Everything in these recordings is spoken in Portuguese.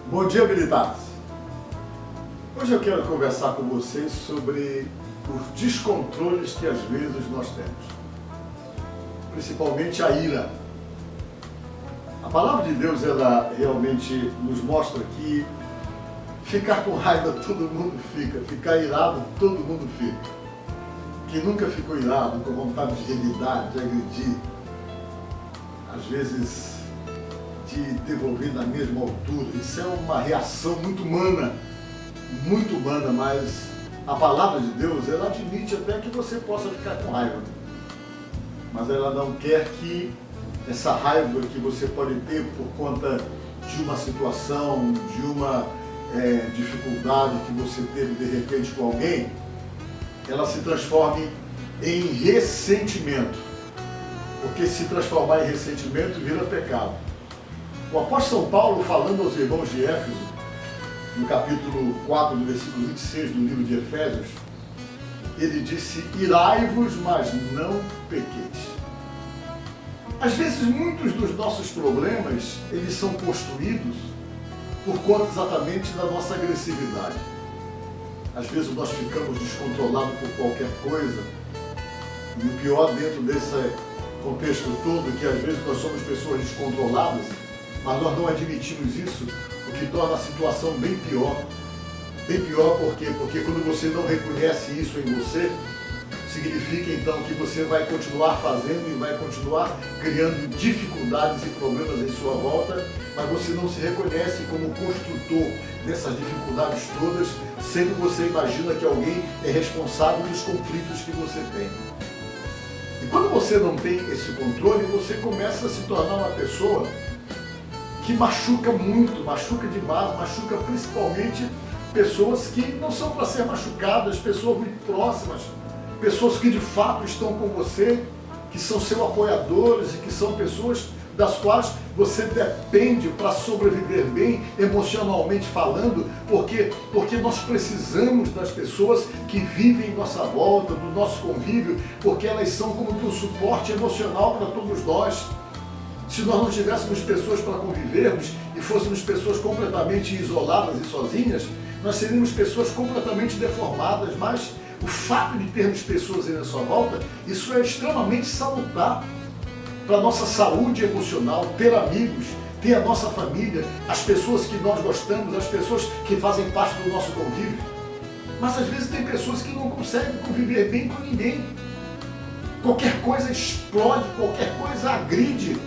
Bom dia, militares! Hoje eu quero conversar com vocês sobre os descontroles que às vezes nós temos, principalmente a ira. A palavra de Deus, ela realmente nos mostra que ficar com raiva todo mundo fica, ficar irado todo mundo fica. Quem nunca ficou irado, com vontade de revidar, de agredir, às vezes de devolver na mesma altura. Isso é uma reação muito humana, mas a palavra de Deus, ela admite até que você possa ficar com raiva, mas ela não quer que essa raiva que você pode ter por conta de uma situação, de uma dificuldade que você teve de repente com alguém, ela se transforme em ressentimento, porque se transformar em ressentimento vira pecado. O apóstolo São Paulo, falando aos irmãos de Éfeso, no capítulo 4, do versículo 26 do livro de Efésios, ele disse: irai-vos, mas não pequeis. Às vezes, muitos dos nossos problemas, eles são construídos por conta exatamente da nossa agressividade. Às vezes nós ficamos descontrolados por qualquer coisa, e o pior dentro desse contexto todo é que às vezes nós somos pessoas descontroladas, mas nós não admitimos isso, o que torna a situação bem pior. Bem pior por quê? Porque quando você não reconhece isso em você, significa então que você vai continuar fazendo e vai continuar criando dificuldades e problemas em sua volta, mas você não se reconhece como construtor dessas dificuldades todas, sendo você imagina que alguém é responsável dos conflitos que você tem. E quando você não tem esse controle, você começa a se tornar uma pessoa que machuca muito, machuca demais, machuca principalmente pessoas que não são para ser machucadas, pessoas muito próximas, pessoas que de fato estão com você, que são seus apoiadores e que são pessoas das quais você depende para sobreviver bem, emocionalmente falando, porque nós precisamos das pessoas que vivem em nossa volta, do nosso convívio, porque elas são como que um suporte emocional para todos nós. Se nós não tivéssemos pessoas para convivermos e fôssemos pessoas completamente isoladas e sozinhas, nós seríamos pessoas completamente deformadas, mas o fato de termos pessoas aí na sua volta, isso é extremamente salutar para a nossa saúde emocional, ter amigos, ter a nossa família, as pessoas que nós gostamos, as pessoas que fazem parte do nosso convívio. Mas às vezes tem pessoas que não conseguem conviver bem com ninguém. Qualquer coisa explode, qualquer coisa agride.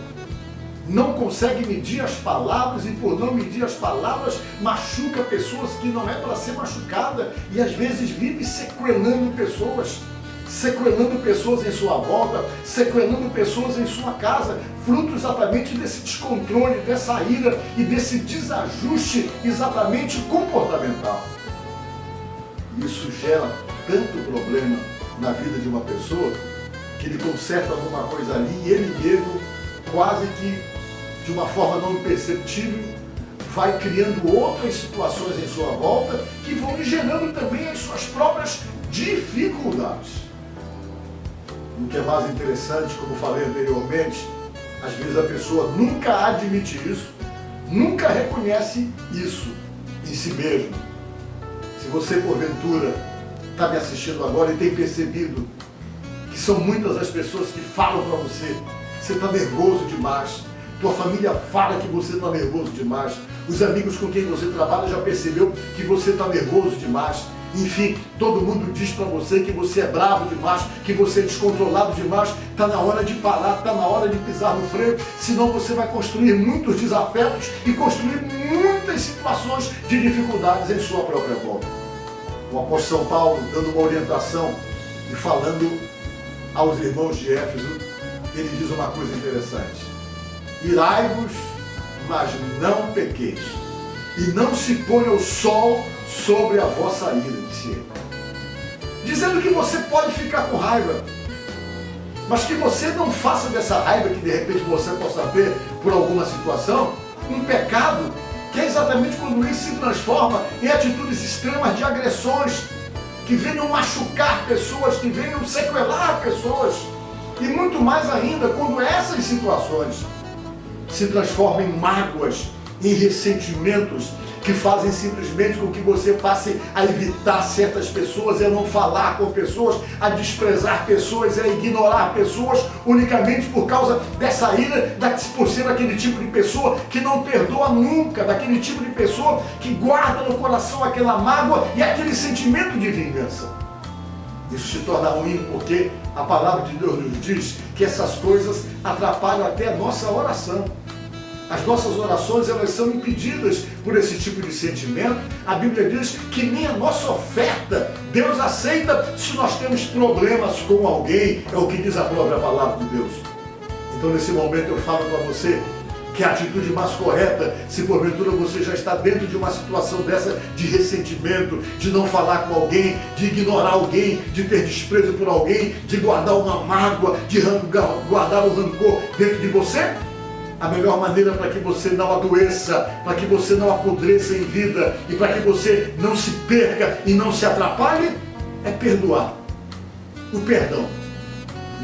Não consegue medir as palavras e por não medir as palavras machuca pessoas que não é para ser machucada e às vezes vive sequelando pessoas em sua volta, sequelando pessoas em sua casa, fruto exatamente desse descontrole, dessa ira e desse desajuste exatamente comportamental. Isso gera tanto problema na vida de uma pessoa que ele conserta alguma coisa ali e ele mesmo quase que de uma forma não imperceptível, vai criando outras situações em sua volta que vão lhe gerando também as suas próprias dificuldades. O que é mais interessante, como falei anteriormente, às vezes a pessoa nunca admite isso, nunca reconhece isso em si mesmo. Se você, porventura, está me assistindo agora e tem percebido que são muitas as pessoas que falam para você está nervoso demais, tua família fala que você está nervoso demais, os amigos com quem você trabalha já percebeu que você está nervoso demais, enfim, todo mundo diz para você que você é bravo demais, que você é descontrolado demais, está na hora de parar, está na hora de pisar no freio, senão você vai construir muitos desafetos e construir muitas situações de dificuldades em sua própria volta. O apóstolo São Paulo, dando uma orientação e falando aos irmãos de Éfeso, ele diz uma coisa interessante: irai-vos, mas não pequeis, e não se ponha o sol sobre a vossa ira, disse ele. Dizendo que você pode ficar com raiva, mas que você não faça dessa raiva que de repente você possa ter por alguma situação, um pecado, que é exatamente quando isso se transforma em atitudes extremas de agressões, que venham machucar pessoas, que venham sequelar pessoas, e muito mais ainda quando essas situações se transformam em mágoas, em ressentimentos que fazem simplesmente com que você passe a evitar certas pessoas, a não falar com pessoas, a desprezar pessoas, a ignorar pessoas, unicamente por causa dessa ira, por ser aquele tipo de pessoa que não perdoa nunca, daquele tipo de pessoa que guarda no coração aquela mágoa e aquele sentimento de vingança. Isso se torna ruim porque a palavra de Deus nos diz que essas coisas atrapalham até a nossa oração. As nossas orações, elas são impedidas por esse tipo de sentimento. A Bíblia diz que nem a nossa oferta Deus aceita se nós temos problemas com alguém. É o que diz a própria palavra de Deus. Então, nesse momento, eu falo para você que a atitude mais correta, se porventura você já está dentro de uma situação dessa de ressentimento, de não falar com alguém, de ignorar alguém, de ter desprezo por alguém, de guardar uma mágoa, de guardar um rancor dentro de você, a melhor maneira para que você não adoeça, para que você não apodreça em vida e para que você não se perca e não se atrapalhe, é perdoar. O perdão.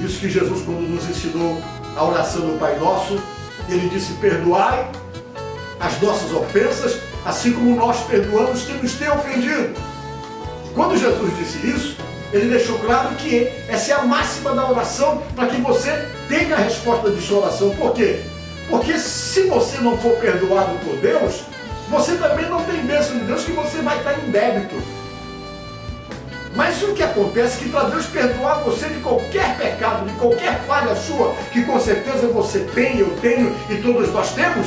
Isso que Jesus, quando nos ensinou a oração do Pai Nosso, Ele disse: perdoai as nossas ofensas, assim como nós perdoamos quem nos tem ofendido. Quando Jesus disse isso, Ele deixou claro que essa é a máxima da oração para que você tenha a resposta de sua oração. Por quê? Porque se você não for perdoado por Deus, você também não tem bênção de Deus, que você vai estar em débito. Mas o que acontece é que para Deus perdoar você de qualquer pecado, de qualquer falha sua, que com certeza você tem, eu tenho e todos nós temos,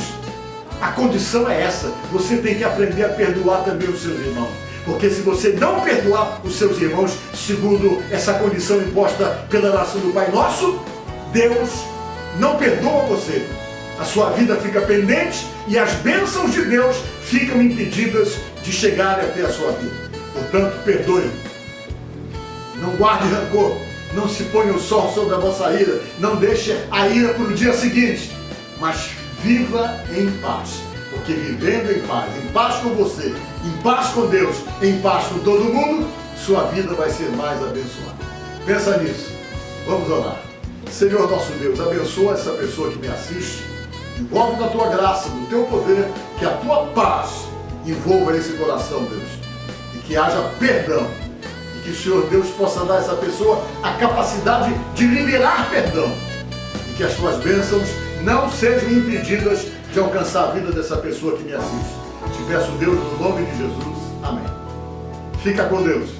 a condição é essa: você tem que aprender a perdoar também os seus irmãos. Porque se você não perdoar os seus irmãos, segundo essa condição imposta pela oração do Pai Nosso, Deus não perdoa você. A sua vida fica pendente e as bênçãos de Deus ficam impedidas de chegar até a sua vida. Portanto, perdoe. Não guarde rancor. Não se ponha o sol sobre a vossa ira. Não deixe a ira para o dia seguinte. Mas viva em paz. Porque vivendo em paz com você, em paz com Deus, em paz com todo mundo, sua vida vai ser mais abençoada. Pensa nisso. Vamos orar. Senhor nosso Deus, abençoa essa pessoa que me assiste. Envolve na tua graça, no teu poder, que a tua paz envolva esse coração, Deus. E que haja perdão. E que o Senhor Deus possa dar a essa pessoa a capacidade de liberar perdão. E que as tuas bênçãos não sejam impedidas de alcançar a vida dessa pessoa que me assiste. Te peço, Deus, no nome de Jesus. Amém. Fica com Deus.